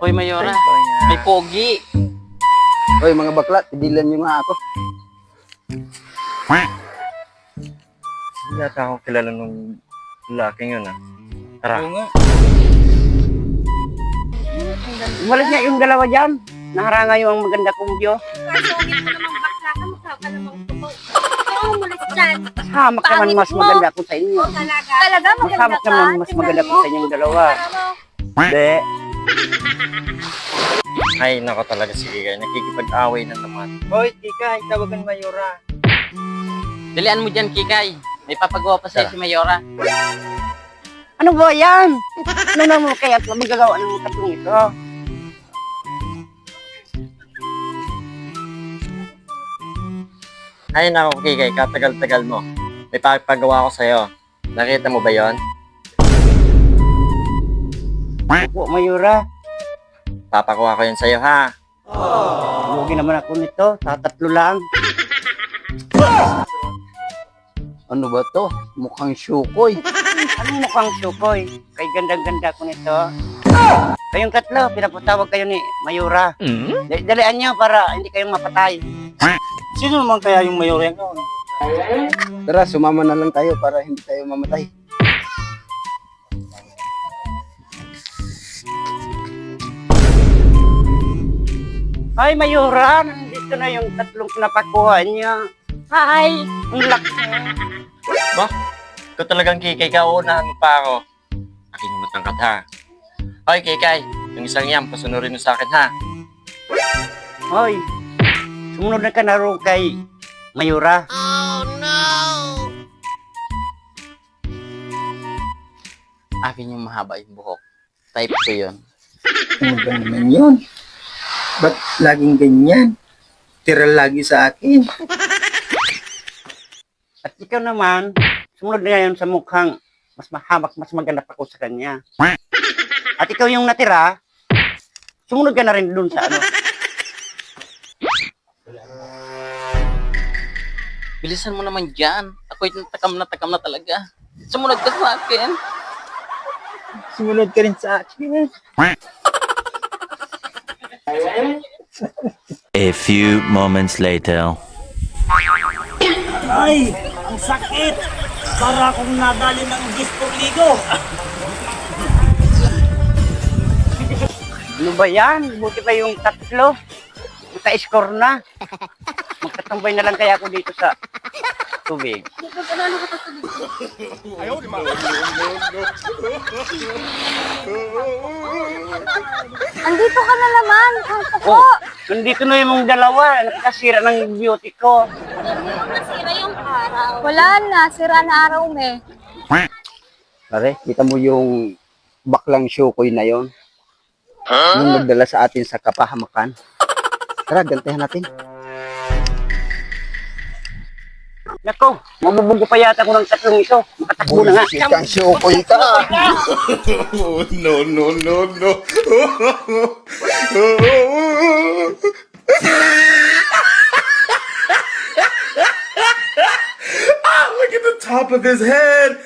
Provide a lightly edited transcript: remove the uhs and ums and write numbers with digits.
Hoy, Mayora. May pogi. Hoy, mga bakla, tidilan nyo nga ako. Hindi ata ako kilala nung lalaking yun, ah. Tara. Oo nga. Umalis nga yung dalawa dyan. Naharanga yung maganda kong view. Kasungit mo namang bakla ka, mukha ka namang tumaw. Ikaw umalis dyan. Hamak naman Pangit mas mo. maganda ko sa inyo. Talaga? Talaga maganda Hamak ka? naman mas maganda ko sa inyong dalawa. Hindi. Ay, nako talaga si Kikay. Nakikipag-away na naman. Hoy, Kikay, tawagan Mayora. Dalian mo dyan, Kikay. May papagawa pa sa'yo si Mayora. Ano ba yan? Ano naman kaya at magagawa ng katong ito? Ay, nako Kikay, katagal-tagal mo. May papagawa ko sa'yo. Nakita mo ba yon? Opo, Mayura. Papakuha ko yun sa'yo, ha? Lugi naman ako nito. Tatatlo lang. Ano ba to? Mukhang syukoy. Anong mukhang syukoy? Kay gandang-ganda ko nito. Kayong tatlo, pinapatawag kayo ni Mayura. Dalian nyo para hindi kayong mapatay. Sino naman kaya yung Mayora yan? Tara, sumama na lang tayo para hindi tayo mamatay. Ay, Mayura, nandito na yung tatlong pinapakuha niya. Hi! Ang laki. Ba? Ikaw talagang Kikay, kauunahan mo pa ako. Aking matangkad, ha? Hoy, Kikay, yung isang yan, pasunurin mo sa akin, ha? Hoy, sumunod na ka na rin kay Mayura. Akin yung mahaba yung buhok. Type ko yun. Ano ba naman yun? Ba't laging ganyan? Tira lagi sa akin. At ikaw naman, sumunod na yan sa mukhang mas mahamak, mas maganda pa ko sa kanya. At ikaw yung natira, sumunod ka na rin dun sa ano. Bilisan mo naman dyan. Ako'y natakam na talaga. Sumunod ka sa akin. Sumunod ka rin sa akin. A few moments later. Ay! Ang sakit! Para akong nadali ng dispoligo. Ano ba yan? Buti pa yung tatlo. Naka-score na. Magtatambay na lang kaya ako dito sa tubig. Andito ka na naman, kanto ko. Oh, nandito na yung dalawa. Nakakasira ng beauty ko. Hindi mo nasira yung araw. Wala na, sira na araw me. Pare, kita mo yung baklang syukoy na yon. Yung nagdala sa atin sa kapahamakan. Tara, gantihan natin. Nako, mabubugo pa yata ko ng tatlong ito. Makatakbo na nga. Sikang syukoy ka! Oh, no, no, no, no. Ah, look at the top of his head.